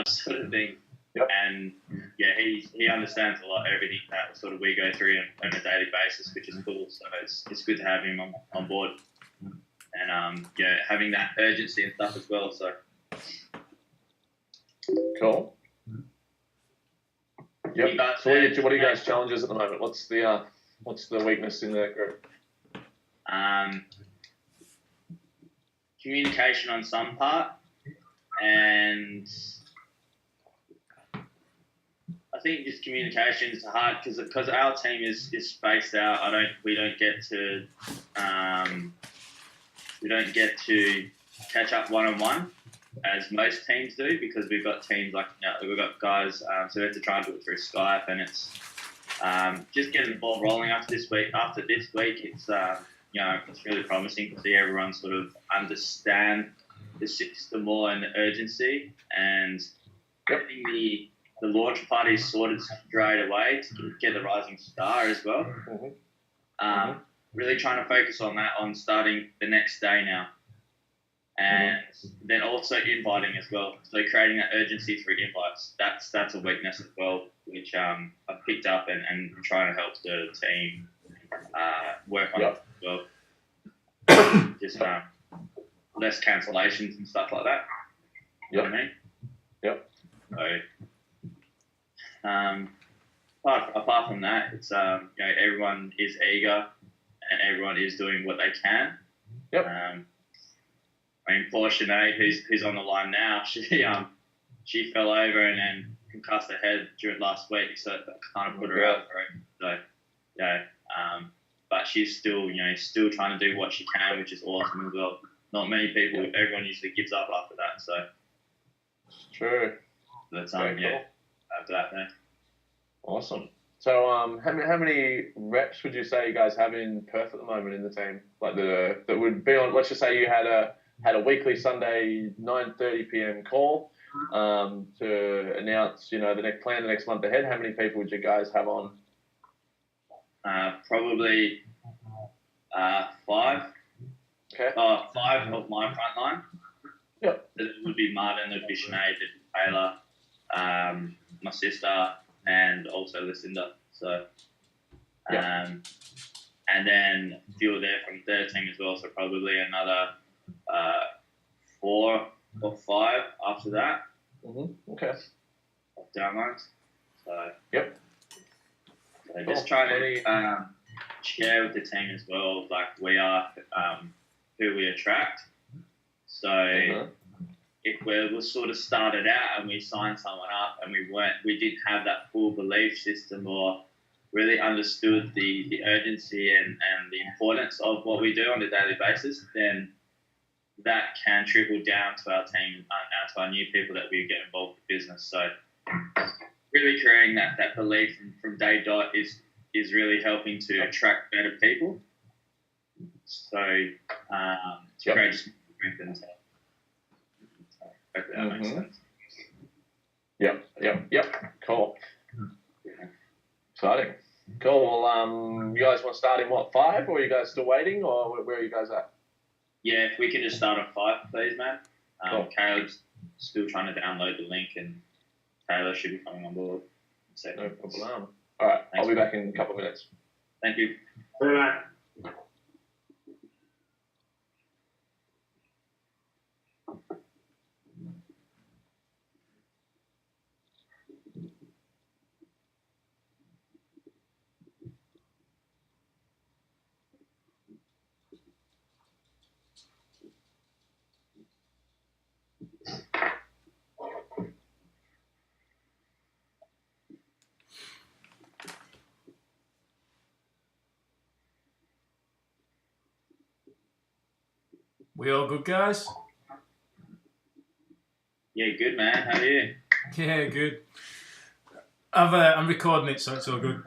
sort of thing. Yep. And yeah, he understands a lot everything that sort of we go through on a daily basis, which is cool. So it's good to have him on board, and yeah, having that urgency and stuff as well. So cool. Yep. So what are you guys' challenges at the moment? What's the weakness in that group? Communication on some part, and I think just communication is hard because our team is spaced out. We don't get to catch up one-on-one as most teams do, because we've got teams like, we've got guys, so we have to try and do it through Skype, and it's just getting the ball rolling after this week. It's it's really promising to see everyone sort of understand the system more and the urgency, and getting the launch party sorted straight away to get the rising star as well. Really trying to focus on that, on starting the next day now. And then also inviting as well. So creating that urgency through invites. That's a weakness as well, which I've picked up and trying to help the team work on it as well. Just less cancellations and stuff like that. You know what I mean? Yep. So apart from that, it's everyone is eager and everyone is doing what they can. Yep. I mean, poor Sinead, who's on the line now, she fell over and then concussed her head during last week, so that kind of put her out for it. So yeah, but she's still trying to do what she can, which is awesome as well. Not many people, everyone usually gives up after that. So true. That's cool. After that, man. Awesome. So, how many reps would you say you guys have in Perth at the moment in the team? Like that would be on. Let's just say you had a weekly Sunday 9:30 p.m. call to announce, the next month ahead. How many people would you guys have on? Probably 5. Okay. 5 of my front line. Yep. It would be Martin, it would be Sinead, it would be Taylor, my sister, and also Lucinda. So, and then a few are there from 13 as well. So probably another 4 or 5 after that. Okay. Of downloads. So. Yep. So just trying to share with the team as well, like we are who we attract. So if we sort of started out and we signed someone up and we didn't have that full belief system or really understood the urgency and the importance of what we do on a daily basis, then that can trickle down to our team and to our new people that we get involved with business. So really creating that belief from day dot is really helping to attract better people. So to create strength and hopefully that makes sense. Yep. Cool. Exciting. Cool. Well, you guys want to start in 5, or are you guys still waiting, or where are you guys at? Yeah, if we can just start at 5, please, man. Cool. Caleb's still trying to download the link, and Taylor should be coming on board. No problem. All right, I'll be back in a couple of minutes. Thank you. All right. We all good, guys? Yeah, good, man. How are you? Yeah, good. I'm recording it, so it's all good.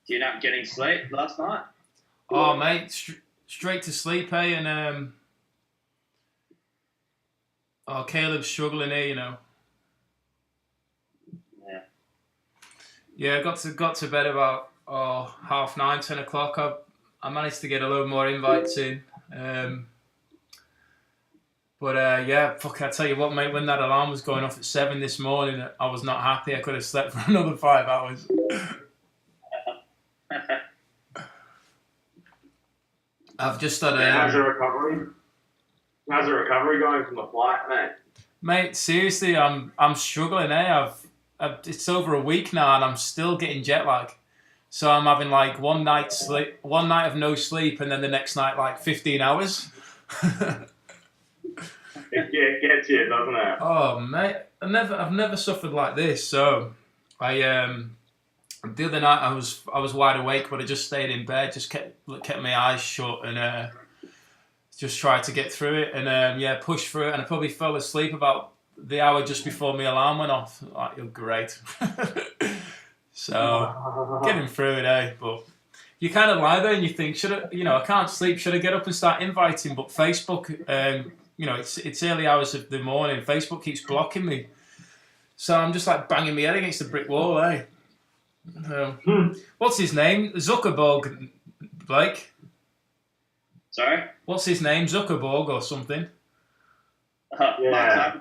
You not getting sleep last night? Oh, mate, straight to sleep, eh? And Caleb's struggling here, Yeah. Yeah, I got to bed about 9:30, 10 o'clock. I managed to get a load more invites in. But yeah, fuck, I tell you what, mate, when that alarm was going off at 7 this morning, I was not happy. I could have slept for another 5 hours. I've just had How's the recovery? How's the recovery going from the flight, mate? Mate, seriously, I'm struggling, it's over a week now and I'm still getting jet lag. So I'm having like one night of no sleep, and then the next night like 15 hours. It gets you, doesn't it? Oh mate, I've never suffered like this. So I the other night I was wide awake, but I just stayed in bed, just kept my eyes shut, and just tried to get through it, and yeah, pushed through it, and I probably fell asleep about the hour just before my alarm went off. Like, you're great. So getting through it, eh? But you kind of lie there and you think, I can't sleep. Should I get up and start inviting? But Facebook, it's early hours of the morning. Facebook keeps blocking me, so I'm just like banging my head against the brick wall, eh? What's his name? Zuckerberg, Blake. Sorry? What's his name? Zuckerberg or something? Yeah.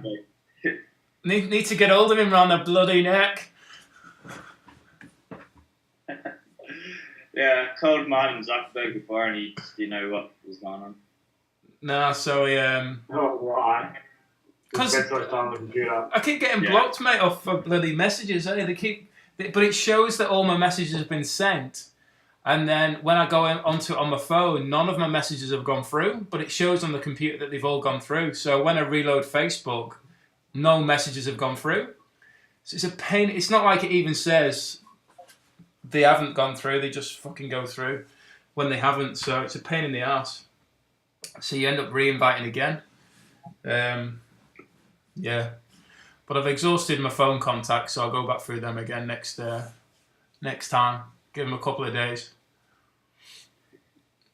Need to get hold of him round the bloody neck. Yeah, I called Martin Zuckerberg before, and he just didn't know what was going on. No, so he Oh, right. Because Spend so much time on the computer. I keep getting blocked, mate, off for bloody messages. Eh? But it shows that all my messages have been sent, and then when I go onto it on my phone, none of my messages have gone through. But it shows on the computer that they've all gone through. So when I reload Facebook, no messages have gone through. So it's a pain. It's not like it even says they haven't gone through. They just fucking go through when they haven't. So it's a pain in the ass. So you end up re-inviting again. Yeah. But I've exhausted my phone contacts, so I'll go back through them again next time. Give them a couple of days.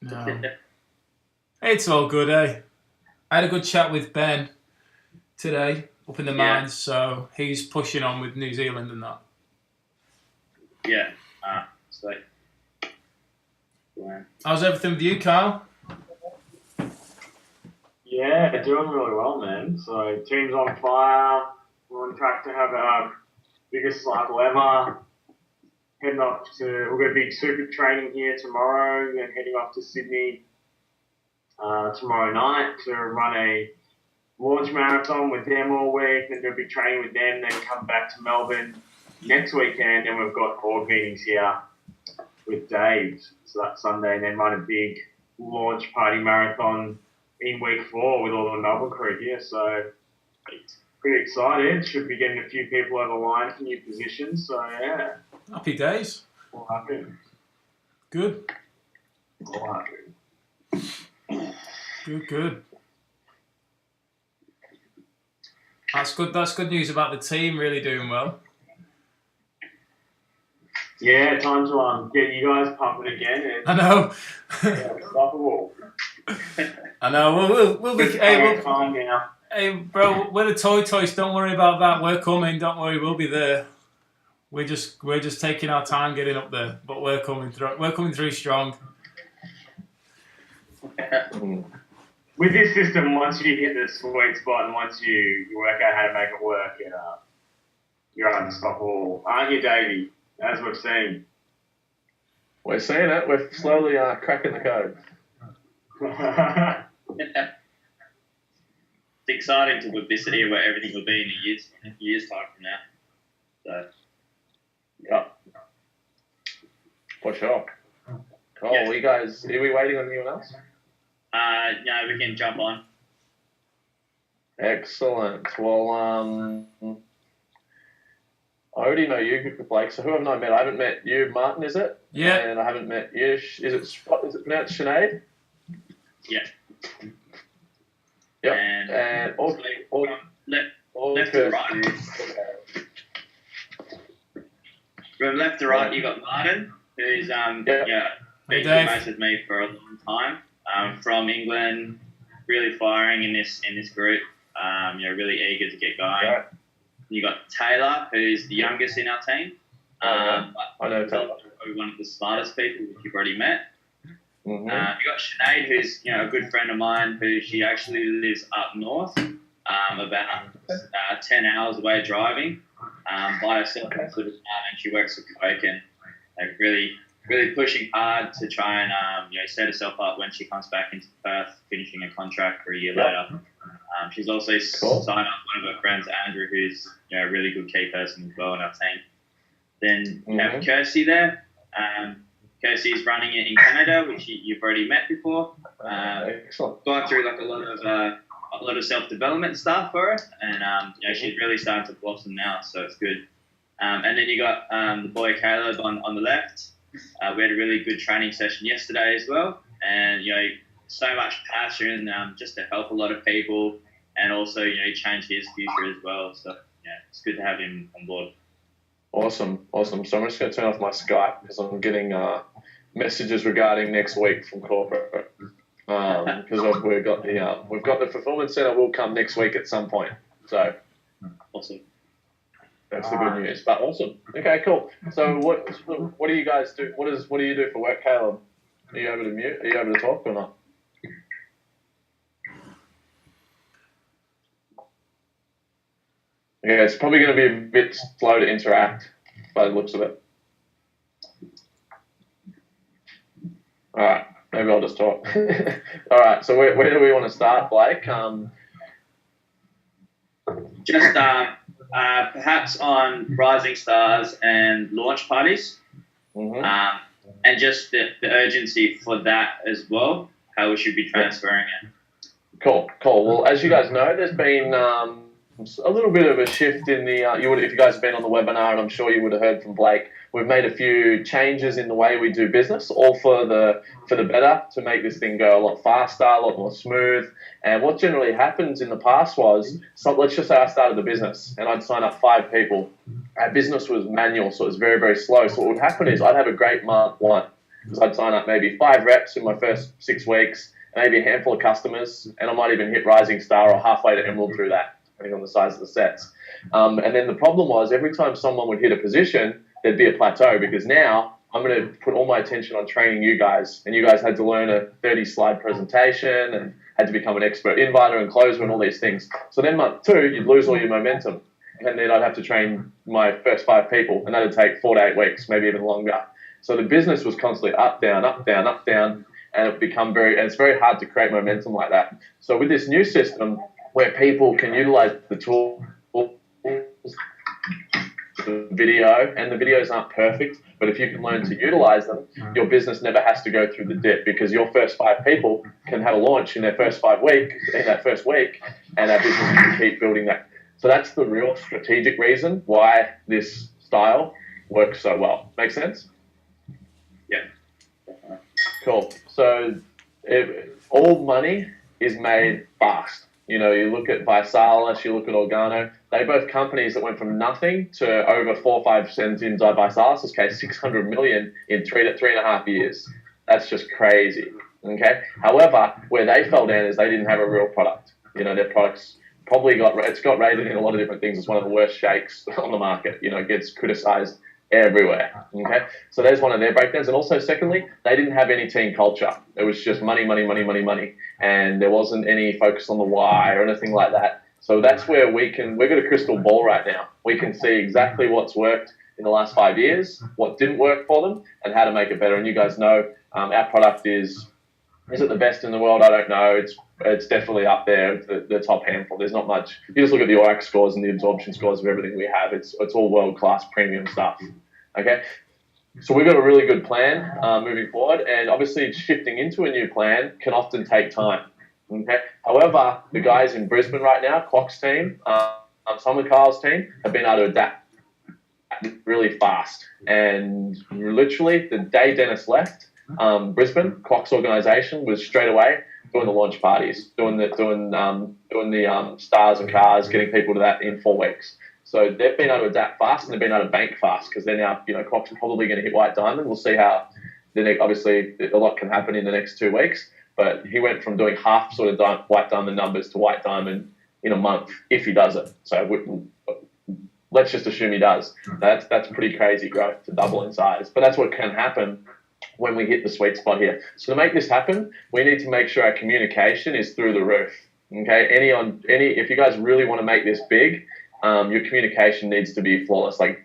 No. It's all good, eh? I had a good chat with Ben today up in the mines, so he's pushing on with New Zealand and that. Yeah. Sweet. Yeah. How's everything with you, Carl? Yeah, doing really well, man. So team's on fire. We're on track to have our biggest cycle ever. Heading off we've got a big super training here tomorrow, and then heading off to Sydney tomorrow night to run a launch marathon with them all week, then do a big training with them, then come back to Melbourne next weekend, and we've got board meetings here with Dave. So that's Sunday, and then run a big launch party marathon in week 4 with all the Melbourne crew here. So pretty excited. Should be getting a few people over the line for new positions. So yeah. Happy days. All happy. Good. All happy. Good. That's good. That's good news about the team really doing well. Yeah, time to get you guys pumping again. I know. Unstoppable. I know. We'll be. Time now. Hey, bro, we're the toys. Don't worry about that. We're coming. Don't worry. We'll be there. We're just taking our time getting up there, but we're coming through. We're coming through strong. With this system, once you hit the sweet spot and once you work out how to make it work, you're unstoppable, aren't you, Davey? As we've seen. We're seeing it. We're slowly cracking the code. It's exciting to publicity where everything will be in a year's time from now. So. Yeah. For sure. Cool. Yes. You guys, are we waiting on anyone else? No, we can jump on. Excellent. Well, I already know you, Blake. So who have I met? I haven't met you, Martin. Is it? Yeah. And I haven't met you. Is it pronounced Sinead? Yeah. Yep. And all left to right. From left to right, you got Martin, who's been mates with me for a long time. From England, really firing in this group. Really eager to get going. Yeah. You got Taylor, who's the youngest in our team. I know Taylor. Probably one of the smartest people, which you've already met. Mm-hmm. You got Sinead, who's a good friend of mine, who she actually lives up north, about 10 hours away driving, by herself in Clippertown, and she works for Coke and really pushing hard to try and set herself up when she comes back into Perth, finishing a contract for a year later. She's also signed up one of her friends, Andrew, who's a really good key person as well in our team. Then you have Kirsty there. Kirsty is running it in Canada, which you've already met before. Gone through like a lot of self-development stuff for her, and she's really starting to blossom now, so it's good. And then you got the boy Caleb on the left. We had a really good training session yesterday as well, and so much passion just to help a lot of people, and also change his future as well. So it's good to have him on board. Awesome. So I'm just going to turn off my Skype because I'm getting messages regarding next week from corporate. Because we've got the fulfillment center will come next week at some point. So awesome. That's the good news. But awesome. Okay, cool. So what do you guys do? What do you do for work, Caleb? Are you able to mute? Are you able to talk or not? Okay, it's probably going to be a bit slow to interact by the looks of it. All right, maybe I'll just talk. All right, so where do we want to start, Blake? Just perhaps on rising stars and launch parties, and just the urgency for that as well, how we should be transferring it. Cool. Well, as you guys know, there's been a little bit of a shift in the, if you guys have been on the webinar, and I'm sure you would have heard from Blake, we've made a few changes in the way we do business, all for the better, to make this thing go a lot faster, a lot more smooth. And what generally happens in the past was, let's just say I started the business and I'd sign up 5 people. Our business was manual, so it was very, very slow. So what would happen is I'd have a great month 1, because I'd sign up maybe 5 reps in my first 6 weeks, maybe a handful of customers, and I might even hit Rising Star or halfway to Emerald through that, depending on the size of the sets. And then the problem was every time someone would hit a position, there'd be a plateau, because now I'm going to put all my attention on training you guys, and you guys had to learn a 30-slide presentation and had to become an expert inviter and closer and all these things. So then month 2, you'd lose all your momentum, and then I'd have to train my first 5 people, and that'd take 4 to 8 weeks, maybe even longer. So the business was constantly up, down, up, down, up, down, and it's very hard to create momentum like that. So with this new system where people can utilize the tool, the video, and the videos aren't perfect, but if you can learn to utilize them, your business never has to go through the dip, because your first 5 people can have a launch in that first week, and our business can keep building that. So that's the real strategic reason why this style works so well. Make sense? Yeah. Cool. So all money is made fast. You look at Visalis, you look at Organo, they're both companies that went from nothing to over 4 or 5 cents in Visalis' case, 600 million in 3 to 3.5 years. That's just crazy. Okay. However, where they fell down is they didn't have a real product. Their products probably got rated in a lot of different things as one of the worst shakes on the market. It gets criticized everywhere. Okay. So there's one of their breakdowns. And also, secondly, they didn't have any team culture. It was just money. And there wasn't any focus on the why or anything like that. So that's where we've got a crystal ball right now. We can see exactly what's worked in the last 5 years, what didn't work for them, and how to make it better. And you guys know our product is it the best in the world? I don't know. It's definitely up there, the top handful. There's not much. You just look at the ORAC scores and the absorption scores of everything we have. It's all world-class premium stuff. Okay? So we've got a really good plan moving forward, and obviously shifting into a new plan can often take time. Okay. However, the guys in Brisbane right now, Clock's team, some of Kyle's team, have been able to adapt really fast. And literally, the day Dennis left Brisbane, Clock's organisation was straight away doing the launch parties, doing the stars and cars, getting people to that in 4 weeks. So they've been able to adapt fast, and they've been able to bank fast, because they're now, Clock's probably going to hit White Diamond. We'll see how obviously a lot can happen in the next 2 weeks. But he went from doing half sort of White Diamond numbers to White Diamond in a month, if he does it. So let's just assume he does. That's pretty crazy growth to double in size. But that's what can happen when we hit the sweet spot here. So to make this happen, we need to make sure our communication is through the roof. Okay, if you guys really want to make this big, your communication needs to be flawless. Like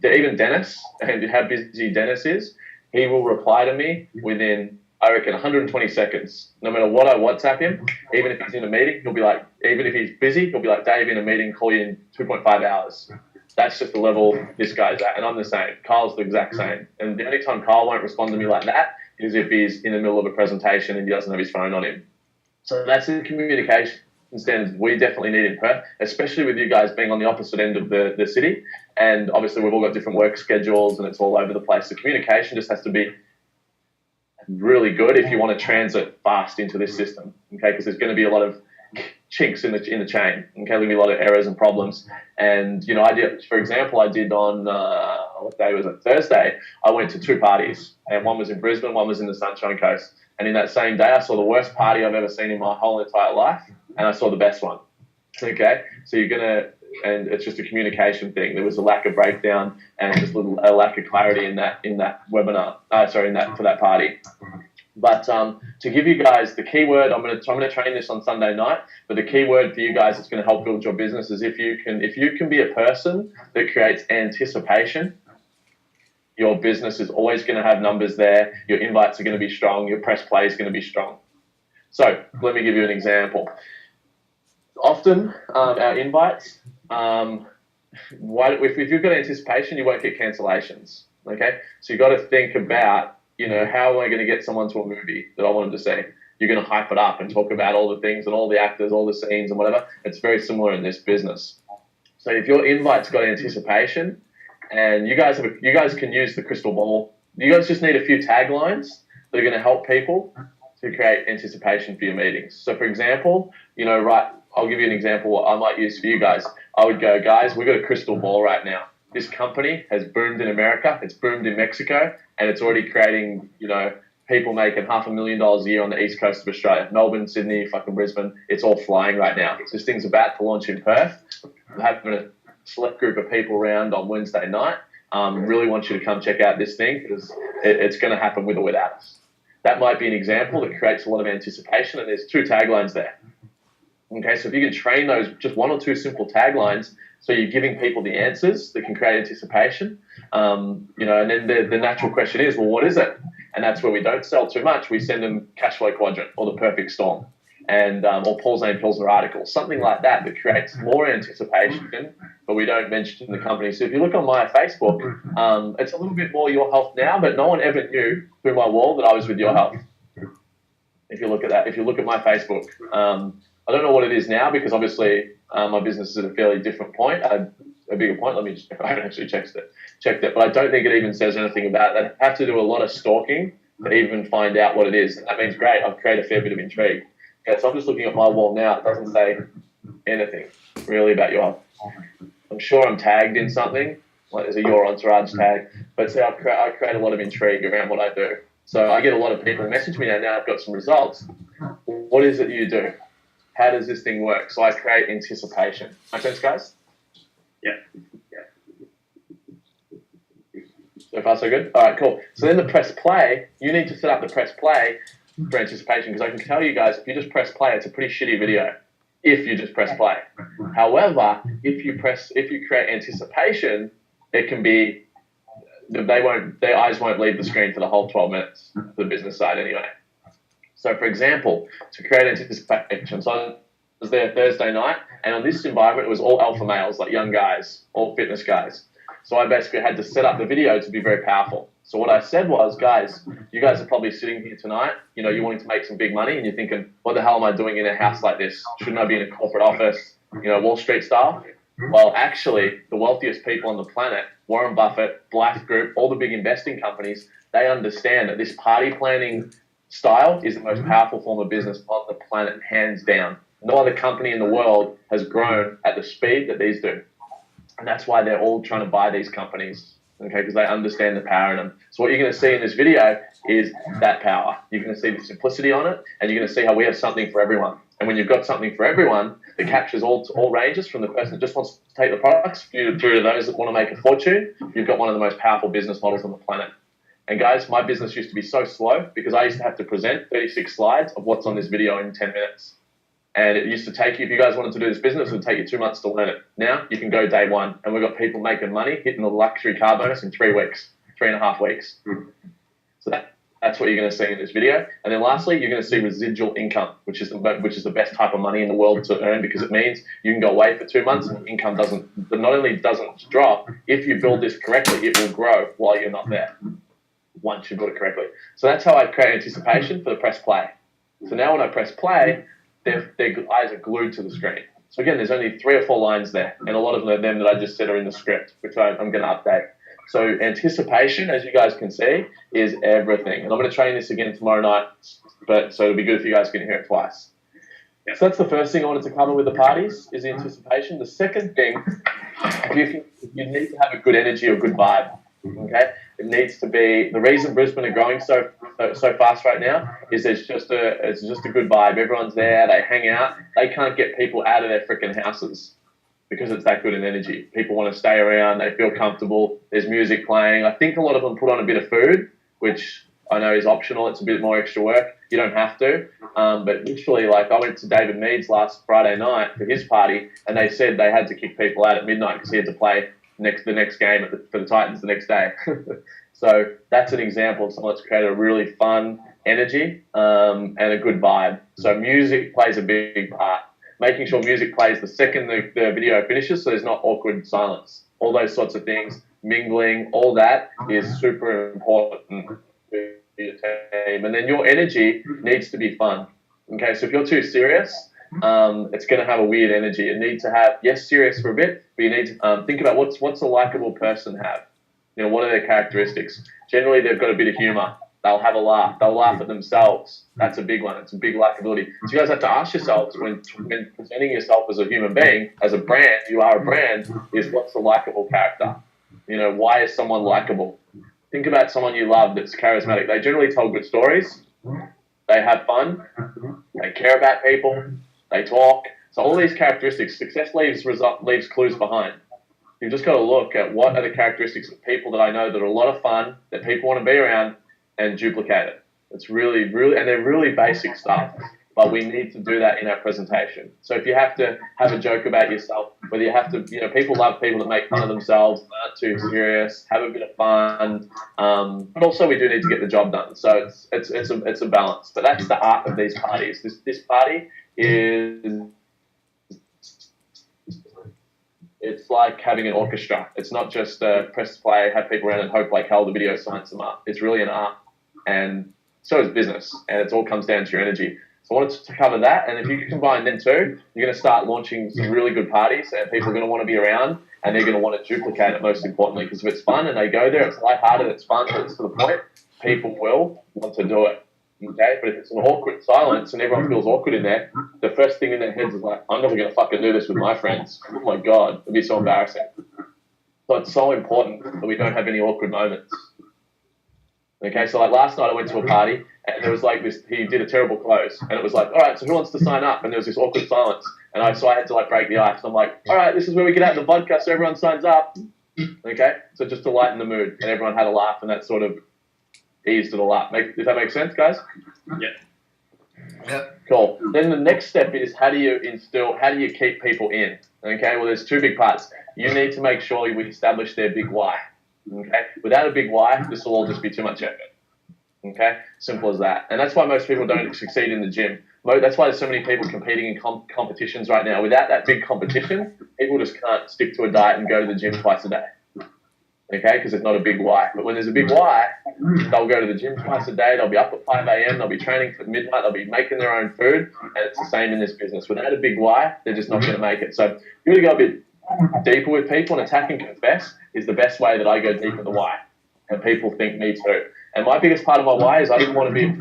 even Dennis, and how busy Dennis is, he will reply to me within, I reckon, 120 seconds. No matter what I WhatsApp him, even if he's in a meeting, he'll be like, even if he's busy, he'll be like, Dave, in a meeting, call you in 2.5 hours. That's just the level this guy's at, and I'm the same. Kyle's the exact same. And the only time Kyle won't respond to me like that is if he's in the middle of a presentation and he doesn't have his phone on him. So that's the communication standards we definitely need in Perth, especially with you guys being on the opposite end of the city. And obviously we've all got different work schedules and it's all over the place. The communication just has to be really good if you want to transit fast into this system, okay? Because there's going to be a lot of chinks in the chain, okay? There'll be a lot of errors and problems. And, you know, I did on, what day was it? Thursday, I went to 2 parties, and one was in Brisbane, one was in the Sunshine Coast. And in that same day, I saw the worst party I've ever seen in my whole entire life, and I saw the best one, okay? So and it's just a communication thing. There was a lack of breakdown and just a lack of clarity in that webinar, for that party. But to give you guys the key word, I'm going to train this on Sunday night, but the key word for you guys that's going to help build your business is if you can be a person that creates anticipation, your business is always going to have numbers there. Your invites are going to be strong. Your press play is going to be strong. So let me give you an example. Often our invites, if you've got anticipation, you won't get cancellations. Okay, so you got to think about, you know, how am I going to get someone to a movie that I want them to see? You're going to hype it up and talk about all the things and all the actors, all the scenes and whatever. It's very similar in this business. So if your invite's got anticipation, and you guys can use the crystal ball. You guys just need a few taglines that are going to help people to create anticipation for your meetings. So for example, you know, I'll give you an example what I might use for you guys. I would go, guys, we've got a crystal ball right now. This company has boomed in America, it's boomed in Mexico, and it's already creating, you know, people making $500,000 a year on the east coast of Australia. Melbourne, Sydney, fucking Brisbane, it's all flying right now. So this thing's about to launch in Perth. I'm having a select group of people around on Wednesday night. Really want you to come check out this thing because it's going to happen with or without us. That might be an example that creates a lot of anticipation, and there's 2 taglines there. Okay, so if you can train those, just 1 or 2 simple taglines, so you're giving people the answers that can create anticipation, you know, and then the natural question is, well, what is it? And that's where we don't sell too much. We send them cash flow quadrant or the perfect storm, and or Paul's name Pilsner article, something like that creates more anticipation, but we don't mention the company. So if you look on my Facebook, it's a little bit more Your Health now, but no one ever knew through my wall that I was with Your Health. If you look at that, if you look at my Facebook, I don't know what it is now because obviously my business is at a fairly different point, a bigger point. I haven't actually checked it, but I don't think it even says anything about that. I have to do a lot of stalking to even find out what it is. And that means great, I've created a fair bit of intrigue. Okay, so I'm just looking at my wall now. It doesn't say anything really about Your Health. I'm sure I'm tagged in something, like there's a Your Entourage tag, but see, I create a lot of intrigue around what I do. So I get a lot of people message me now I've got some results. What is it you do? How does this thing work? So I create anticipation. Make sense, guys? Yeah. So far, so good? All right, cool. So then the press play, you need to set up the press play for anticipation, because I can tell you guys, if you just press play, it's a pretty shitty video if you just press play. However, if you create anticipation, it can be, their eyes won't leave the screen for the whole 12 minutes, the business side anyway. So for example, to create anticipation, so I was there Thursday night, and on this environment, it was all alpha males, like young guys, all fitness guys. So I basically had to set up the video to be very powerful. So what I said was, guys, you guys are probably sitting here tonight, you know, you're wanting to make some big money, and you're thinking, what the hell am I doing in a house like this? Shouldn't I be in a corporate office, you know, Wall Street style? Well, actually, the wealthiest people on the planet, Warren Buffett, Black Group, all the big investing companies, they understand that this party planning style is the most powerful form of business on the planet, hands down. No other company in the world has grown at the speed that these do. And that's why they're all trying to buy these companies, okay, because they understand the power in them. So what you're going to see in this video is that power. You're going to see the simplicity on it, and you're going to see how we have something for everyone. And when you've got something for everyone that captures all ranges, from the person that just wants to take the products through to those that want to make a fortune, you've got one of the most powerful business models on the planet. And guys, my business used to be so slow because I used to have to present 36 slides of what's on this video in 10 minutes. And it used to take you, if you guys wanted to do this business, it would take you 2 months to learn it. Now you can go day one, and we've got people making money, hitting the luxury car bonus in 3 weeks, 3.5 weeks. So that's what you're going to see in this video. And then lastly, you're going to see residual income, which is the best type of money in the world to earn, because it means you can go away for 2 months and income not only doesn't drop, if you build this correctly, it will grow while you're not there, once you build it correctly. So that's how I create anticipation for the press play. So now when I press play, their eyes are glued to the screen. So again, there's only 3 or 4 lines there, and a lot of them that I just said are in the script, which I'm going to update. So anticipation, as you guys can see, is everything. And I'm going to train this again tomorrow night, so it'll be good if you guys can hear it twice. Yeah. So that's the first thing I wanted to cover with the parties, is anticipation. The second thing, you need to have a good energy or good vibe. Okay, it needs to be. The reason Brisbane are growing so fast right now is it's just a good vibe. Everyone's there, they hang out. They can't get people out of their freaking houses because it's that good in energy. People want to stay around. They feel comfortable. There's music playing. I think a lot of them put on a bit of food, which I know is optional. It's a bit more extra work. You don't have to. But literally, like, I went to David Mead's last Friday night for his party, and they said they had to kick people out at midnight because he had to play the next game for the Titans the next day. So that's an example of someone that's created a really fun energy and a good vibe. So music plays a big part. Making sure music plays the second the video finishes, so there's not awkward silence. All those sorts of things, mingling, all that is super important for your team. And then your energy needs to be fun. Okay, so if you're too serious, it's going to have a weird energy. You need to have, yes, serious for a bit, but you need to think about what's a likable person have. You know, what are their characteristics? Generally, they've got a bit of humor. They'll have a laugh. They'll laugh at themselves. That's a big one. It's a big likability. So you guys have to ask yourselves when presenting yourself as a human being, as a brand, you are a brand, is what's the likable character? You know, why is someone likable? Think about someone you love that's charismatic. They generally tell good stories. They have fun. They care about people. They talk. So all these characteristics, success leaves clues behind. You've just got to look at what are the characteristics of people that I know that are a lot of fun, that people want to be around, and duplicate it. It's really, and they're really basic stuff, but we need to do that in our presentation. So if you have to have a joke about yourself, whether you have to, you know, people love people that make fun of themselves, aren't too serious, have a bit of fun, but also we do need to get the job done. So it's a balance. But that's the art of these parties. This party is, it's like having an orchestra. It's not just press play, have people around and hope like hell the video signs them up. It's really an art, and so is business, and it all comes down to your energy. So I wanted to cover that, and if you combine them two, you're going to start launching some really good parties, and people are going to want to be around, and they're going to want to duplicate it most importantly, because if it's fun and they go there, it's lighthearted, it's fun, it's to the point, people will want to do it. Okay, but if it's an awkward silence and everyone feels awkward in there, the first thing in their heads is like, I'm never going to fucking do this with my friends. Oh my God, it'd be so embarrassing. So it's so important that we don't have any awkward moments. Okay, so like last night I went to a party and there was like this, he did a terrible close and it was like, all right, so who wants to sign up? And there was this awkward silence and I had to like break the ice. I'm like, all right, this is where we get out the vodka so everyone signs up. Okay, so just to lighten the mood, and everyone had a laugh and that sort of eased it all up. Does that make sense, guys? Yeah. Yep. Cool. Then the next step is how do you keep people in? Okay, well there's 2 big parts. You need to make sure we establish their big why. Okay, without a big why, this will all just be too much effort. Okay, simple as that. And that's why most people don't succeed in the gym. That's why there's so many people competing in competitions right now. Without that big competition, people just can't stick to a diet and go to the gym twice a day. Okay, because there's not a big why. But when there's a big why, they'll go to the gym twice a day, they'll be up at 5 a.m., they'll be training for midnight, they'll be making their own food, and it's the same in this business. Without a big why, they're just not going to make it. So you really go a bit deeper with people, and attack and confess is the best way that I go deep in the why. And people think me too. And my biggest part of my why is I didn't want to be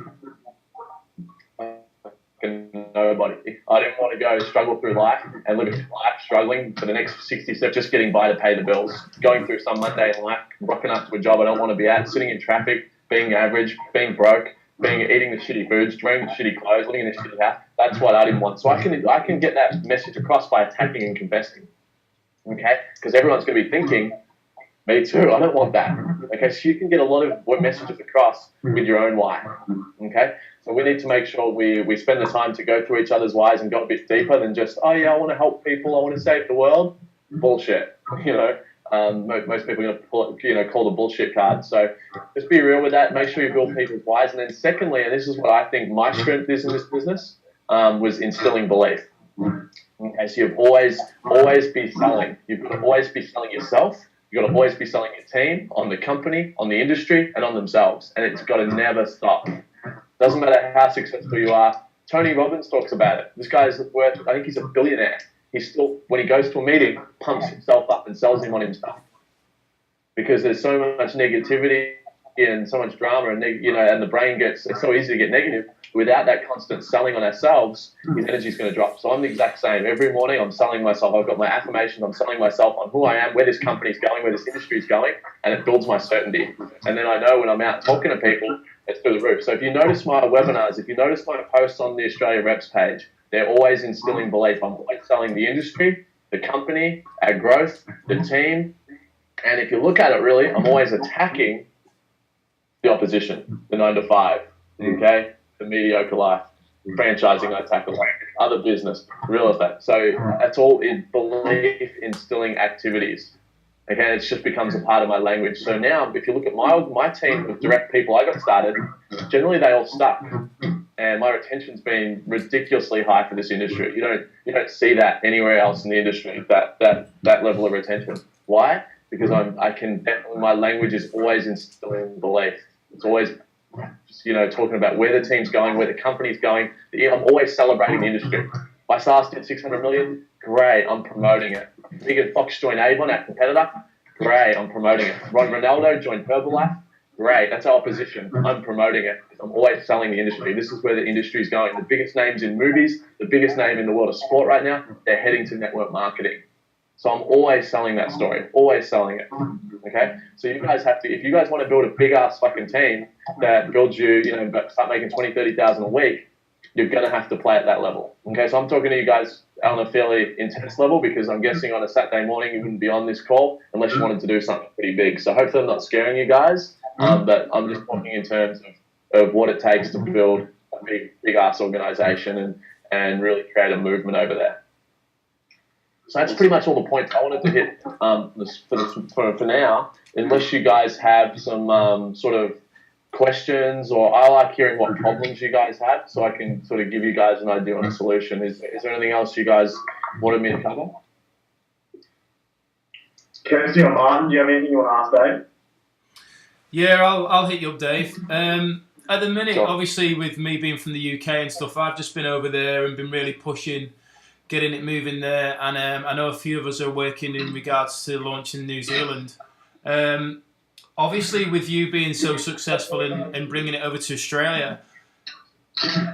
nobody. I didn't want to go struggle through life and live life struggling for the next 60 steps, just getting by to pay the bills, going through some Monday in life, rocking up to a job I don't want to be at, sitting in traffic, being average, being broke, eating the shitty foods, wearing the shitty clothes, living in a shitty house. That's what I didn't want. So I can get that message across by attacking and confessing. Okay? Because everyone's going to be thinking, Me too. I don't want that. Okay, so you can get a lot of messages across with your own why. Okay, so we need to make sure we spend the time to go through each other's whys and go a bit deeper than just, oh yeah, I want to help people, I want to save the world. Bullshit. Most people are going to call the bullshit card. So just be real with that. Make sure you build people's whys. And then secondly, and this is what I think my strength is in this business, was instilling belief. Okay, so you've always be selling. You've got to always be selling yourself. You've got to always be selling your team, on the company, on the industry, and on themselves. And it's got to never stop. Doesn't matter how successful you are. Tony Robbins talks about it. This guy's worth, I think he's a billionaire. He still, when he goes to a meeting, pumps himself up and sells him on himself. Because there's so much negativity and so much drama, and and the brain it's so easy to get negative. Without that constant selling on ourselves, his energy is going to drop. So I'm the exact same. Every morning I'm selling myself. I've got my affirmations. I'm selling myself on who I am, where this company's going, where this industry is going, and it builds my certainty. And then I know when I'm out talking to people, it's through the roof. So if you notice my webinars, if you notice my posts on the Australia Reps page, they're always instilling belief. I'm always selling the industry, the company, our growth, the team. And if you look at it really, I'm always attacking the opposition, the 9 to 5, okay? The mediocre life, franchising, I tackle other business, real estate. So that's all in belief instilling activities. Okay, it just becomes a part of my language. So now, if you look at my team of direct people I got started, generally they all stuck, and my retention's been ridiculously high for this industry. You don't see that anywhere else in the industry. That level of retention. Why? Because my language is always instilling belief. It's always talking about where the team's going, where the company's going. I'm always celebrating the industry. My SaaS did 600 million. Great, I'm promoting it. Megan Fox joined Avon, our competitor. Great, I'm promoting it. Ron Ronaldo joined Herbalife. Great, that's our opposition. I'm promoting it. I'm always selling the industry. This is where the industry is going. The biggest names in movies, the biggest name in the world of sport right now, they're heading to network marketing. So I'm always selling that story, always selling it. Okay? So you guys have to, if you guys want to build a big ass fucking team that builds you, start making 20, 30,000 a week, you're going to have to play at that level. Okay? So I'm talking to you guys on a fairly intense level, because I'm guessing on a Saturday morning you wouldn't be on this call unless you wanted to do something pretty big. So hopefully I'm not scaring you guys, but I'm just talking in terms of what it takes to build a big ass organization and really create a movement over there. So that's pretty much all the points I wanted to hit for now, unless you guys have some sort of questions, or I like hearing what problems you guys have so I can sort of give you guys an idea on a solution. Is there anything else you guys wanted me to cover? Kirsty or Martin, do you have anything you want to ask Dave? Yeah, I'll hit you up, Dave. At the minute, Sure. Obviously with me being from the UK and stuff, I've just been over there and been really pushing, getting it moving there, and I know a few of us are working in regards to launching New Zealand. Obviously, with you being so successful in bringing it over to Australia,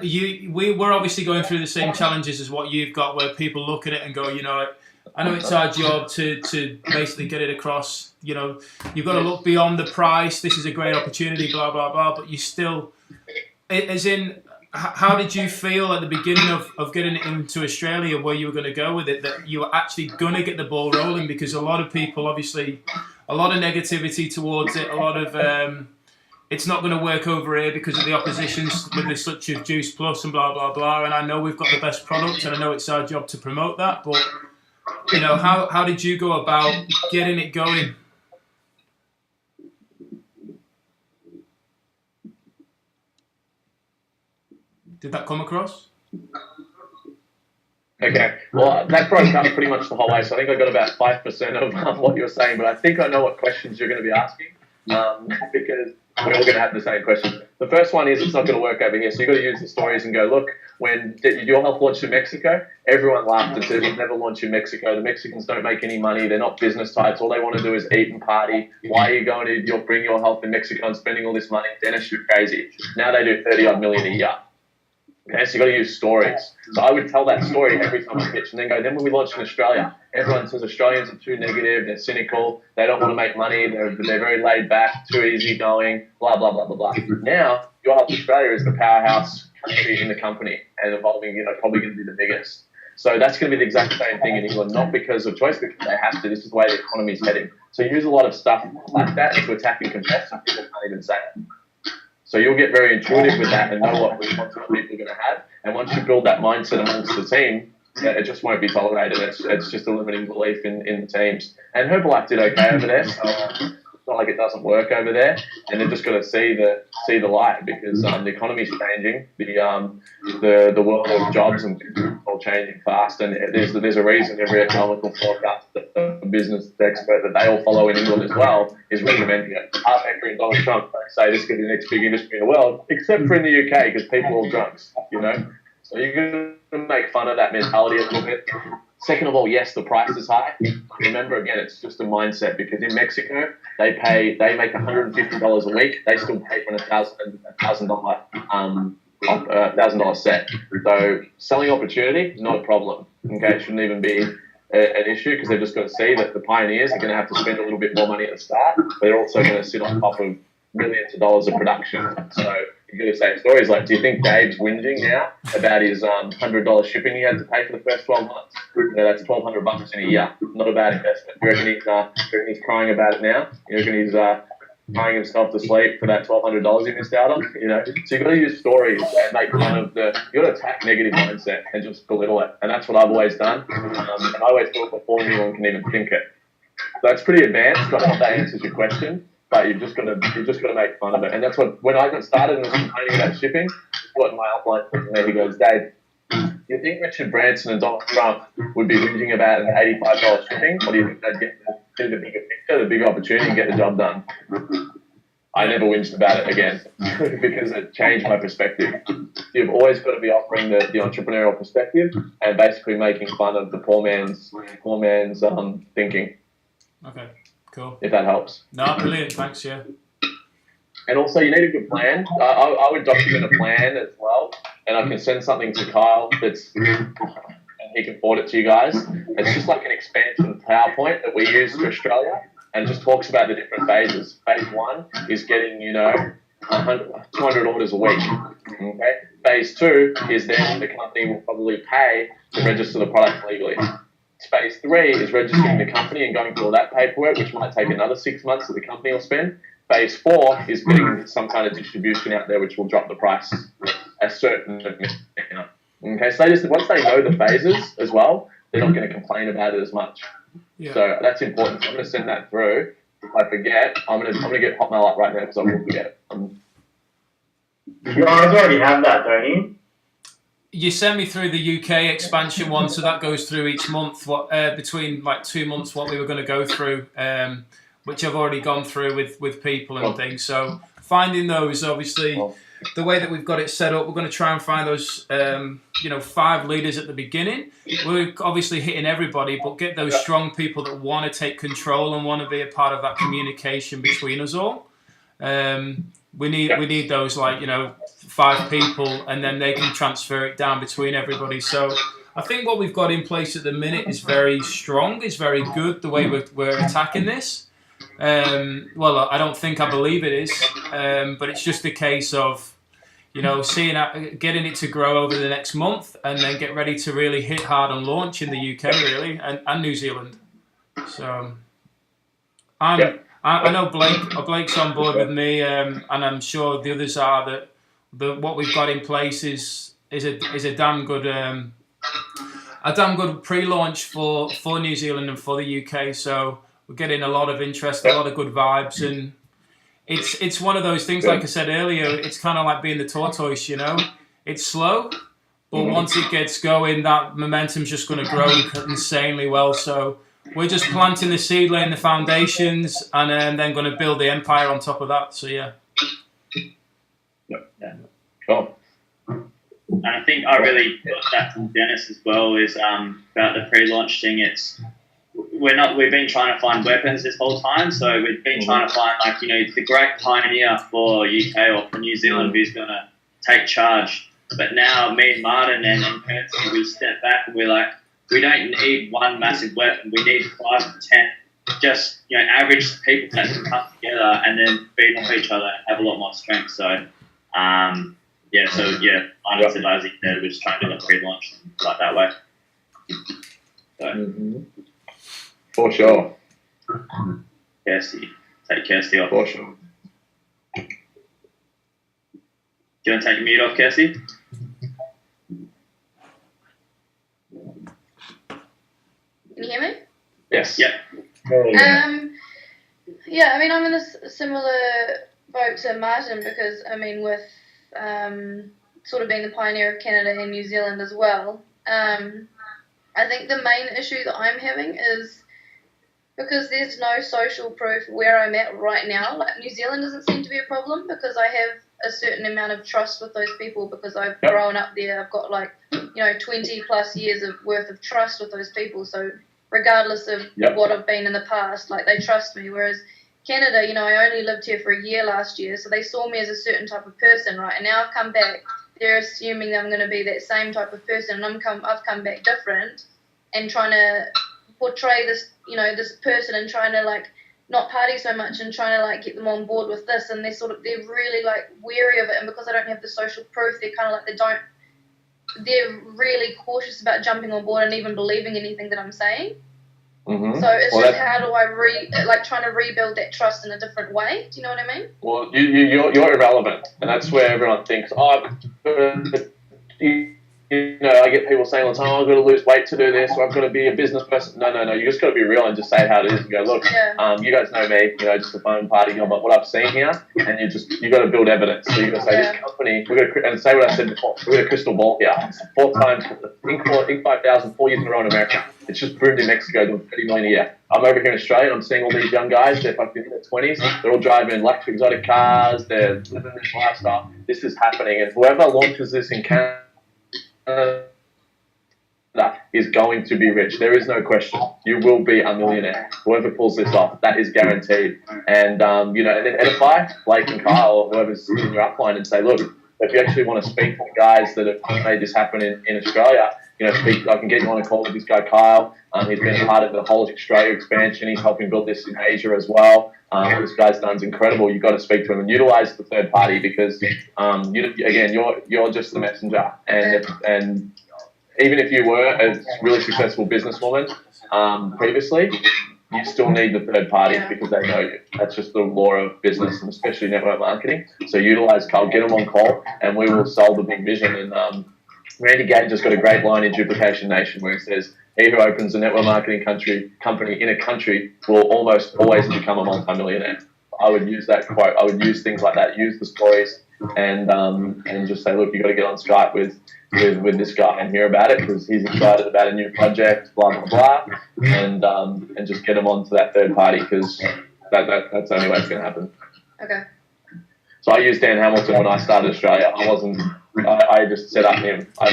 we're obviously going through the same challenges as what you've got, where people look at it and go, I know it's our job to basically get it across. You've got to look beyond the price. This is a great opportunity, blah, blah, blah. But you still, as in, how did you feel at the beginning of getting it into Australia, where you were going to go with it, that you were actually going to get the ball rolling? Because a lot of people, obviously, a lot of negativity towards it, a lot of it's not going to work over here because of the oppositions with the such of Juice Plus and blah, blah, blah. And I know we've got the best product, and I know it's our job to promote that. But, how did you go about getting it going? Did that come across? Okay. Well, that broke up pretty much the whole way, so I think I got about 5% of what you're saying, but I think I know what questions you're going to be asking, because we're all going to have the same questions. The first one is, it's not going to work over here, so you've got to use the stories and go, look, when YOR Health launched in Mexico, everyone laughed and said, we'll never launch in Mexico. The Mexicans don't make any money. They're not business types. All they want to do is eat and party. Why are you going to bring YOR Health in Mexico and spending all this money? Dennis, you're crazy. Now they do 30-odd million a year. Okay, so you've got to use stories. So I would tell that story every time I pitch, and then when we launched in Australia, everyone says Australians are too negative, they're cynical, they don't want to make money, they're very laid back, too easy going, blah, blah, blah, blah, blah. Now, YOR Health Australia is the powerhouse country in the company, and evolving, probably going to be the biggest. So that's going to be the exact same thing in England, not because of choice, because they have to. This is the way the economy is heading. So use a lot of stuff like that to attack and contest, and people can't even say it. So you'll get very intuitive with that and know what responsibility people are going to have. And once you build that mindset amongst the team, it just won't be tolerated. It's just a limiting belief in the teams. And Herbalife did okay over there, so it's not like it doesn't work over there. And they're just got to see the light, because the economy's changing, the world of jobs and business is all changing fast. And there's a reason every economical forecast, business expert that they all follow in England as well is recommending it. Art Maker and Donald Trump say this could be the next big industry in the world, except for in the UK, because people are all drunks, you know. So you're going to make fun of that mentality a little bit. Second of all, yes, the price is high. Remember, again, it's just a mindset, because in Mexico, they make $150 a week. They still pay for $1,000 set. So selling opportunity is not a problem. Okay, it shouldn't even be an issue, because they've just got to see that the pioneers are going to have to spend a little bit more money at the start, but they're also going to sit on top of millions of dollars of production. So you're going to say stories like, do you think Dave's whinging now about his $100 shipping he had to pay for the first 12 months? You know, that's $1,200 in a year. Not a bad investment. You reckon he's crying about it now? You reckon he's crying himself to sleep for that $1,200 he missed out on? You know, so you've got to use stories and make fun of you got to attack negative mindset and just belittle it. And that's what I've always done. And I always do it before anyone can even think it. So it's pretty advanced. I don't know if that answers your question, but you've just got to make fun of it. And that's what, when I got started and was complaining about shipping, what my upline said to me, he goes, Dave, do you think Richard Branson and Donald Trump would be whinging about an $85 shipping, or do you think they'd get the bigger picture, the bigger opportunity, and get the job done? I never whinged about it again because it changed my perspective. You've always got to be offering the entrepreneurial perspective and basically making fun of the poor man's thinking. Okay, cool. If that helps. No, brilliant. Thanks, yeah. And also, you need a good plan. I would document a plan as well, and I can send something to Kyle and he can forward it to you guys. It's just like an expansion PowerPoint that we use for Australia, and just talks about the different phases. Phase 1 is getting, 200 orders a week. Okay. Phase 2 is then the company will probably pay to register the product legally. Phase 3 is registering the company and going through all that paperwork, which might take another 6 months that the company will spend. Phase 4 is getting some kind of distribution out there, which will drop the price a certain amount. Okay, so once they know the phases as well, they're not going to complain about it as much. Yeah. So that's important. So I'm going to send that through. If I forget, I'm going to get Hotmail up right now because I will forget it. You guys already have that, don't you? You sent me through the UK expansion one, so that goes through each month. Between like 2 months, what we were going to go through, which I've already gone through with people and things. So finding those, obviously, the way that we've got it set up, we're going to try and find those, 5 leaders at the beginning. We're obviously hitting everybody, but get those strong people that want to take control and want to be a part of that communication between us all. We need those 5 people, and then they can transfer it down between everybody. So I think what we've got in place at the minute is very strong. It's very good the way we're attacking this. Well, I believe it is, but it's just a case of getting it to grow over the next month, and then get ready to really hit hard and launch in the UK really, and New Zealand. So I know Blake's on board with me, and I'm sure the others are. That what we've got in place is a damn good pre-launch for New Zealand and for the UK. So we're getting a lot of interest, a lot of good vibes, and it's one of those things. Like I said earlier, it's kind of like being the tortoise. It's slow, but once it gets going, that momentum's just going to grow insanely well. So we're just planting the seed, laying the foundations, and then going to build the empire on top of that. So yeah. Yeah. Cool. And I think I really got that from Dennis as well, is about the pre-launch thing. We've been trying to find weapons this whole time, so we've been trying to find the great pioneer for UK or for New Zealand who's going to take charge. But now me and Martin and Percy, we step back and we're like, we don't need one massive weapon. We need 5 to 10 just average people that can come together and then feed off each other and have a lot more strength. So Martin said, as he said, we're just trying to do the pre-launch like that way. So, For sure. Kirsty, take Kirsty off. For sure. Do you want to take your mute off, Kirsty? Can you hear me? Yes. Yep. Yeah, I mean, I'm in a similar boat to Martin because, I mean, with sort of being the pioneer of Canada and New Zealand as well, I think the main issue that I'm having is because there's no social proof where I'm at right now. Like, New Zealand doesn't seem to be a problem because I have a certain amount of trust with those people because I've grown up there. I've got 20 plus years of worth of trust with those people. So regardless of what I've been in the past, like, they trust me. Whereas Canada, I only lived here for a year last year, so they saw me as a certain type of person, right? And now I've come back, they're assuming that I'm going to be that same type of person, and I've come back different and trying to portray this, this person and trying to, not party so much and trying to, get them on board with this, and they're really, wary of it, and because I don't have the social proof, they're kind of they're really cautious about jumping on board and even believing anything that I'm saying. Mm-hmm. So it's how do I trying to rebuild that trust in a different way? Do you know what I mean? Well, you're irrelevant, and that's where everyone thinks, I get people saying all the time, I've got to lose weight to do this, or I've got to be a business person. No. You just got to be real and just say how it is and go, look, you guys know me, just a fun party, but what I've seen here, and you got to build evidence. So you got to say, this company, and say what I said before, we've got a crystal ball here. It's 4 times, Inc. 5000, 4 years in a row in America. It's just boomed in Mexico, doing 30 million a year. I'm over here in Australia, and I'm seeing all these young guys, they're fucking in their 20s, they're all driving luxury exotic cars, they're living this lifestyle. This is happening, and whoever launches this in Canada is going to be rich. There is no question. You will be a millionaire. Whoever pulls this off, that is guaranteed. And and then edify Blake and Kyle or whoever's in your upline and say, look, if you actually want to speak to the guys that have made this happen in Australia, I can get you on a call with this guy Kyle. He's been a part of the whole Australia expansion. He's helping build this in Asia as well. What this guy's done is incredible. You've got to speak to him and utilize the third party because you're just the messenger. And even if you were a really successful businesswoman previously, you still need the third party because they know you. That's just the law of business and especially network marketing. So utilize Kyle, get them on call, and we will sell the big vision. And Randy Gage has got a great line in Duplication Nation where he says, he who opens a network marketing company in a country will almost always become a multimillionaire. I would use that quote. I would use things like that, use the stories, and just say, look, you got to get on Skype with this guy and hear about it because he's excited about a new project, blah blah blah, and just get him onto that third party because that's the only way it's going to happen. Okay. So I used Dan Hamilton when I started Australia. I just set up him. I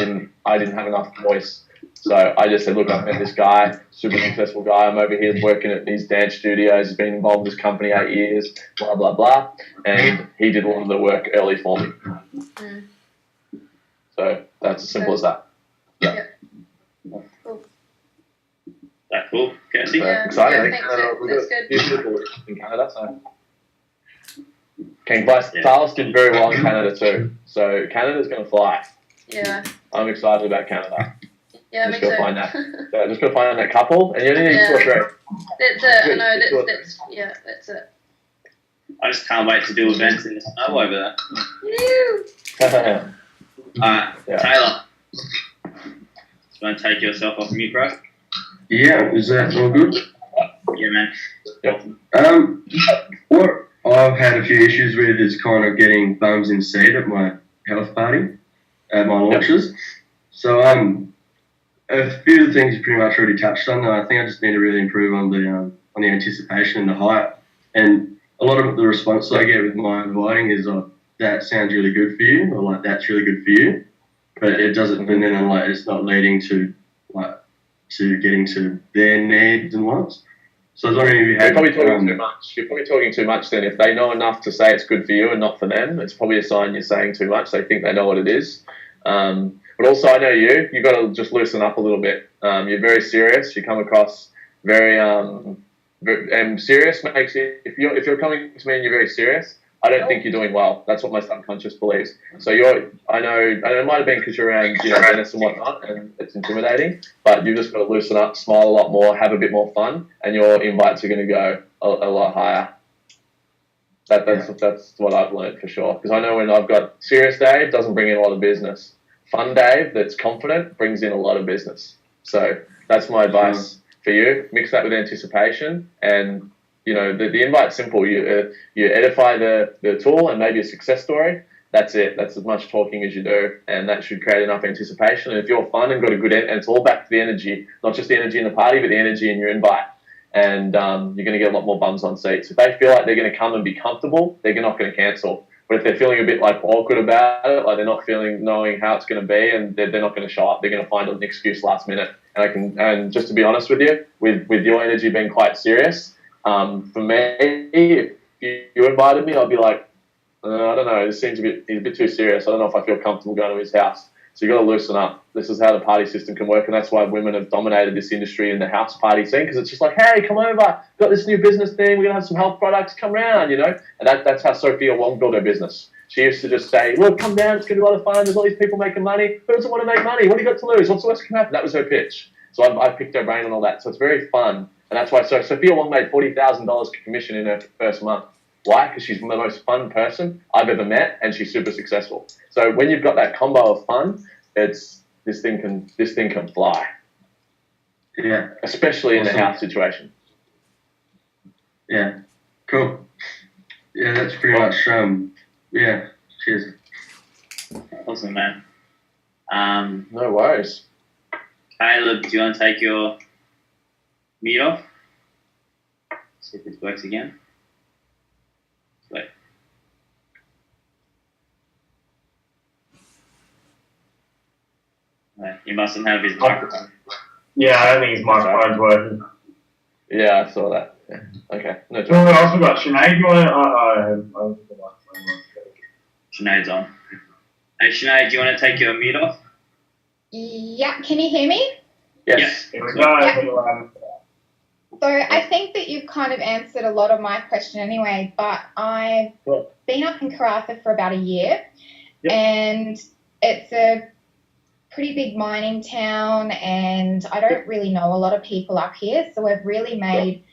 didn't have enough voice. So I just said, look, I've met this guy, super successful guy. I'm over here working at these dance studios. He's been involved with this company 8 years, blah, blah, blah. And he did a lot of the work early for me. Mm. So that's as simple as that. Yeah. Cool. That cool, Kirsty? Yeah, exciting. That's good. People in Canada, so. King Vice Talis did very well in Canada too. So Canada's going to fly. Yeah. I'm excited about Canada. Yeah, just got to find that. Just got to find that couple, and you only need 2 or 3. That's it. I know. That's it. I just can't wait to do events in the snow over there. Woo! Taylor, just want to take yourself off mute, bro? Yeah, is that all good? Yeah, man. Yep. What I've had a few issues with is kind of getting bums in seat at my health party, at my launches. So a few of the things you pretty much already touched on. I think I just need to really improve on the anticipation and the hype. And a lot of the response I get with my inviting is, that sounds really good for you, or that's really good for you. But it doesn't, and then it's not leading to getting to their needs and wants. So I was wondering if you had... You're probably talking too much. You're probably talking too much then. If they know enough to say it's good for you and not for them, it's probably a sign you're saying too much. They think they know what it is. But also, I know you've got to just loosen up a little bit. You're very serious. You come across very serious makes you, if you're coming to me and you're very serious, I don't think you're doing well. That's what my subconscious believes. So I know it might have been because you're around, Dennis and whatnot, and it's intimidating, but you've just got to loosen up, smile a lot more, have a bit more fun, and your invites are going to go a lot higher. That's what I've learned for sure. Because I know when I've got serious Dave, doesn't bring in a lot of business. Fun Dave, that's confident, brings in a lot of business. So that's my advice for you. Mix that with anticipation, and the invite's simple. You edify the tool and maybe a success story. That's it. That's as much talking as you do, and that should create enough anticipation. And if you're fun and got a good and it's all back to the energy, not just the energy in the party, but the energy in your invite. And you're going to get a lot more bums on seats. If they feel like they're going to come and be comfortable, they're not going to cancel. But if they're feeling a bit like awkward about it, like they're not knowing how it's going to be, and they're not going to show up, they're going to find an excuse last minute. And just to be honest with you, with your energy being quite serious, for me, if you invited me, I'd be like, I don't know, he's a bit too serious. I don't know if I feel comfortable going to his house. So you've got to loosen up. This is how the party system can work, and that's why women have dominated this industry in the house party scene, because it's just like, hey, come over, got this new business thing, we're going to have some health products, come round, And that's how Sophia Wong built her business. She used to just say, look, come down, it's going to be a lot of fun, there's all these people making money. Who doesn't want to make money? What do you got to lose? What's the worst that can happen? That was her pitch. So I picked her brain on all that. So it's very fun, and that's why Sophia Wong made $40,000 commission in her first month. Why? Because she's the most fun person I've ever met, and she's super successful. So when you've got that combo of fun, this thing can fly. Yeah. Especially in a house situation. Yeah. Cool. Yeah, that's pretty much yeah. Cheers. Awesome, man. No worries. Caleb, do you want to take your mute off? See if it works again. Wait. He mustn't have his microphone. Yeah, I don't think his microphone's working. Yeah, I saw that. Yeah. Okay. No Who else we got? Sinead, you want to... Sinead's on. Hey, Sinead, do you want to take your mute off? Yeah, can you hear me? Yes. Here we go. Yeah. So I think that you've kind of answered a lot of my question anyway, but I've been up in Karratha for about a year, and it's a pretty big mining town, and I don't really know a lot of people up here, so I've really made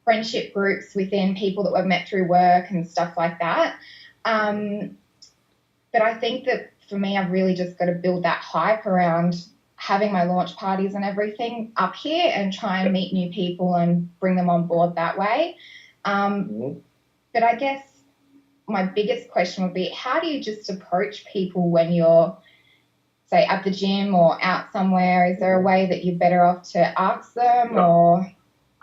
friendship groups within people that we've met through work and stuff like that. But I think that for me, I've really just got to build that hype around having my launch parties and everything up here and try and meet new people and bring them on board that way. But I guess my biggest question would be, how do you just approach people when you're, say, at the gym or out somewhere? Is there a way that you're better off to ask them or?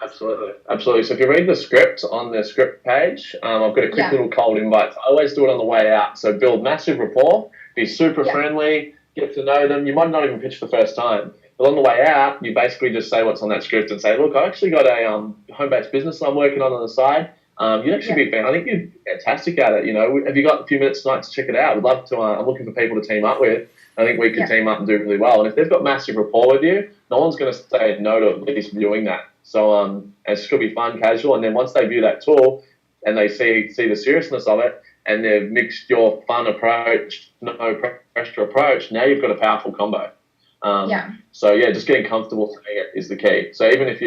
Absolutely. So if you read the script on the script page, I've got a quick little cold invite. I always do it on the way out. So build massive rapport, be super friendly, get to know them. You might not even pitch the first time. But on the way out, you basically just say what's on that script and say, look, I actually got a home-based business I'm working on the side. You'd actually be a fan. I think you're fantastic at it. Have you got a few minutes tonight to check it out? I'd love to. I'm looking for people to team up with. I think we can team up and do really well. And if they've got massive rapport with you, no one's going to say no to at least viewing that. So it's going to be fun, casual. And then once they view that tool and they see the seriousness of it, and they've mixed your fun approach, no pressure approach, now you've got a powerful combo. So just getting comfortable saying it is the key. So even if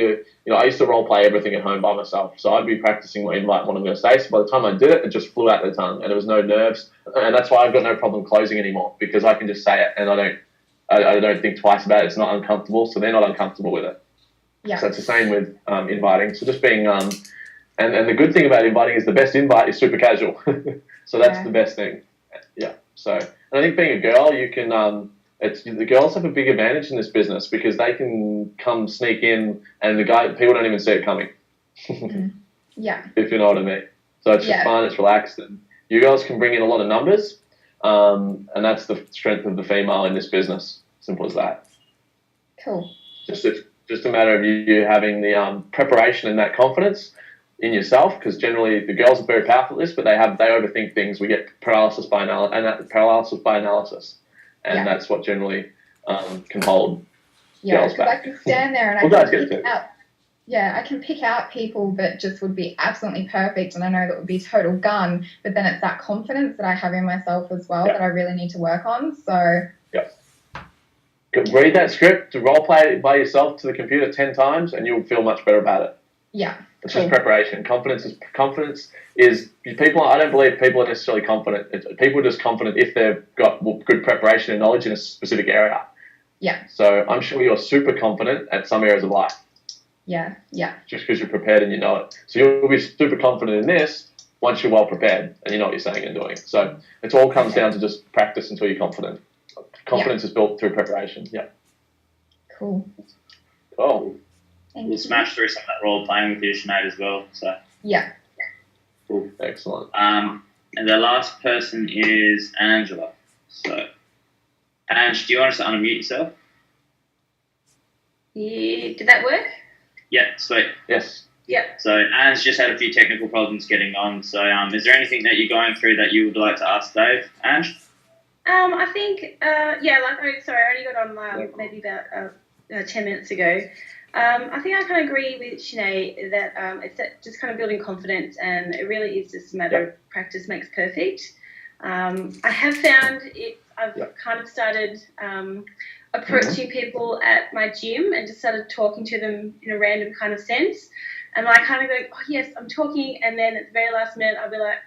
I used to role play everything at home by myself. So I'd be practicing my invite, what I'm going to say. So by the time I did it, it just flew out the tongue, and there was no nerves. And that's why I've got no problem closing anymore, because I can just say it, and I don't think twice about it. It's not uncomfortable, so they're not uncomfortable with it. Yeah. So it's the same with inviting. So just being and the good thing about inviting is the best invite is super casual. So that's the best thing. Yeah. So and I think being a girl, you can the girls have a big advantage in this business because they can come sneak in, and people don't even see it coming. Yeah. If you know what I mean. So it's just fun, it's relaxed, and you girls can bring in a lot of numbers, and that's the strength of the female in this business. Simple as that. Cool. Just a matter of you having the preparation and that confidence in yourself, because generally the girls are very powerful at this, but they overthink things. We get paralysis by analysis, and that's what generally can hold girls back. I can stand there and I can keep it out. yeah, I can pick out people that just would be absolutely perfect, and I know that would be total gun, but then it's that confidence that I have in myself as well that I really need to work on. So read that script, role play it by yourself to the computer 10 times, and you'll feel much better about it. yeah, It's just preparation. Confidence is people. I don't believe people are necessarily confident. People are just confident if they've got good preparation and knowledge in a specific area. Yeah. So I'm sure you're super confident at some areas of life. Yeah. Just because you're prepared and you know it. So you'll be super confident in this once you're well prepared and you know what you're saying and doing. So it all comes down to just practice until you're confident. Confidence is built through preparation. Yeah. Cool. Cool. We'll smash through some of that role playing with you, Sinead, as well. So Yeah. Cool. Excellent. And the last person is Angela. So, Ange, do you want us to unmute yourself? Yeah, did that work? Yeah, sweet. Yes. Yeah. So, Ange just had a few technical problems getting on. So, is there anything that you're going through that you would like to ask Dave, Ange? I think, I only got on maybe about 10 minutes ago. I think I kind of agree with Sinead that it's just kind of building confidence, and it really is just a matter of practice makes perfect. I have found I've kind of started approaching people at my gym and just started talking to them in a random kind of sense. And I kind of go, oh, yes, I'm talking. And then at the very last minute, I'll be like,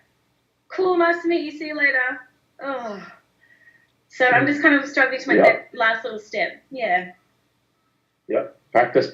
cool, nice to meet you. See you later. Oh. So I'm just kind of struggling to make that last little step. Yeah. Yeah. Practice.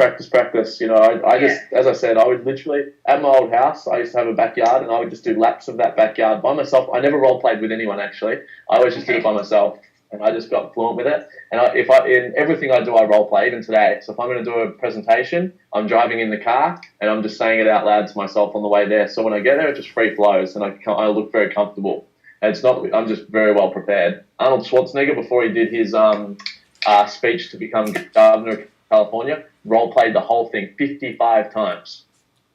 You know, I just, as I said, I would literally, at my old house, I used to have a backyard, and I would just do laps of that backyard by myself. I never role played with anyone, actually. I always just did it by myself, and I just got fluent with it. And in everything I do, I role play, even today. So if I'm going to do a presentation, I'm driving in the car, and I'm just saying it out loud to myself on the way there. So when I get there, it just free flows, and I look very comfortable. And I'm just very well prepared. Arnold Schwarzenegger, before he did his speech to become governor of California, role played the whole thing 55 times.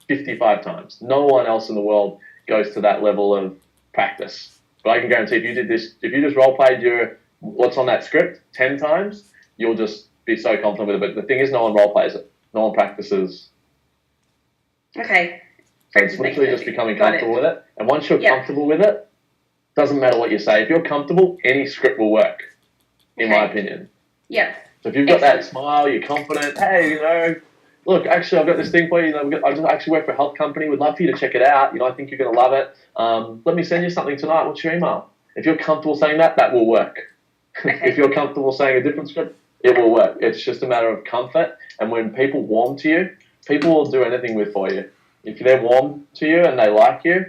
55 times. No one else in the world goes to that level of practice. But I can guarantee if you just role played what's on that script 10 times, you'll just be so confident with it. But the thing is, no one role plays it. No one practices. Okay. So it's literally just becoming comfortable with it. And once you're comfortable with it, doesn't matter what you say. If you're comfortable, any script will work, in my opinion. Yeah. So if you've got that smile, you're confident, hey, you know, look, actually, I've got this thing for you. I just actually work for a health company. Would love for you to check it out. You know, I think you're going to love it. Let me send you something tonight. What's your email? If you're comfortable saying that, that will work. Okay. If you're comfortable saying a different script, it will work. It's just a matter of comfort. And when people warm to you, people will do anything for you. If they're warm to you and they like you,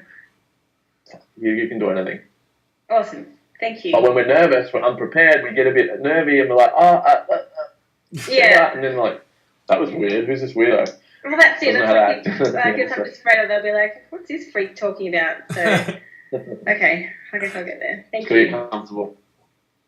you can do anything. Awesome. Thank you. But when we're nervous, we're unprepared, we get a bit nervy and we're like, yeah. And then like, that was weird. Who's this weirdo? Well, that's it. I guess I'm just afraid they'll be like, what's this freak talking about? So, okay. I guess I'll get there. Thank you. You're comfortable.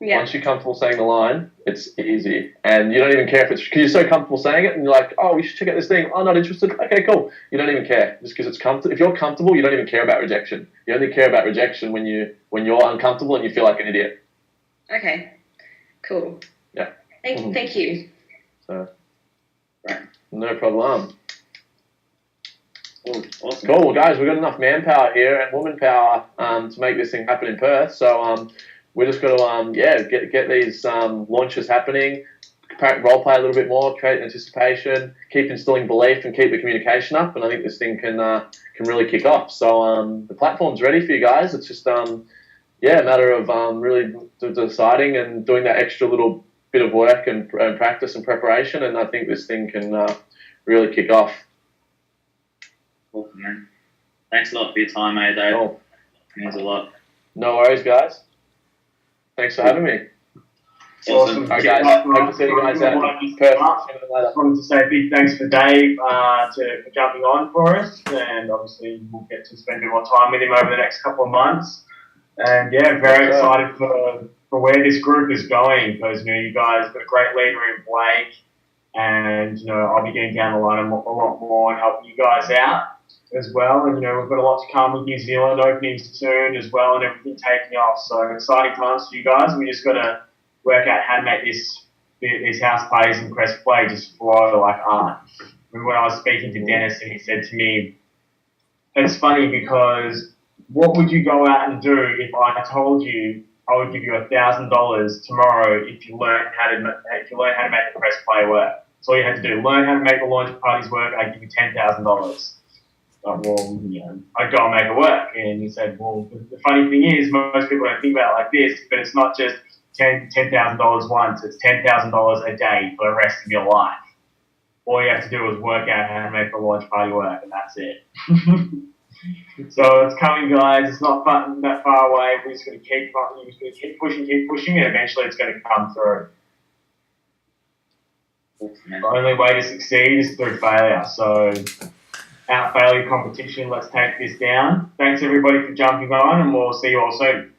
Yeah. Once you're comfortable saying the line, it's easy. And you don't even care if it's, because you're so comfortable saying it and you're like, oh, we should check out this thing. Oh, not interested. Okay, cool. You don't even care. Just because it's comfortable. If you're comfortable, you don't even care about rejection. You only care about rejection when you're uncomfortable and you feel like an idiot. Okay. Cool. Yeah. Thank you. So, no problem. Cool. Awesome. Cool. Well, guys, we've got enough manpower here and woman power to make this thing happen in Perth. So, we're just going to, get these launches happening, role play a little bit more, create anticipation, keep instilling belief, and keep the communication up. And I think this thing can really kick off. So the platform's ready for you guys. It's just a matter of really deciding and doing that extra little bit of work and practice and preparation. And I think this thing can really kick off. Awesome, man. Thanks a lot for your time, Dave. Cool. It means a lot. No worries, guys. Thanks for having me. Awesome. All right, guys. Hope to see you guys out. I just wanted to say a big thanks for Dave for jumping on for us, and obviously we'll get to spend a bit more time with him over the next couple of months. And very excited for where this group is going, because you guys have got a great leader in Blake, and I'll be getting down the line a lot more and helping you guys out as well. And we've got a lot to come with New Zealand openings soon as well, and everything taking off. So exciting times for you guys. We just got to work out how to make this house parties and press play just flow like art. when I was speaking to Dennis, and he said to me, "It's funny because what would you go out and do if I told you I would give you $1,000 tomorrow if you learn how to make the press play work? So all you had to do, learn how to make the launch parties work. I'd give you $10,000." Like, well, I'd go and make it work. And he said, well, the funny thing is, most people don't think about it like this, but it's not just $10,000 once. It's $10,000 a day for the rest of your life. All you have to do is work out how to make the launch party work, and that's it. So it's coming, guys. It's not that far away. We're just going to keep pushing, and eventually it's going to come through. The only way to succeed is through failure. So, out failure competition. Let's take this down. Thanks everybody for jumping on, and we'll see you all soon.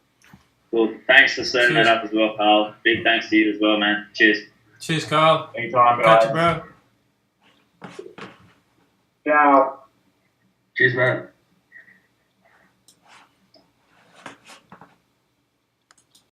Well, thanks for setting that up as well, Carl. Big thanks to you as well, man. Cheers. Cheers, Carl. Anytime, guys. Catch you, bro. Ciao. Cheers, man.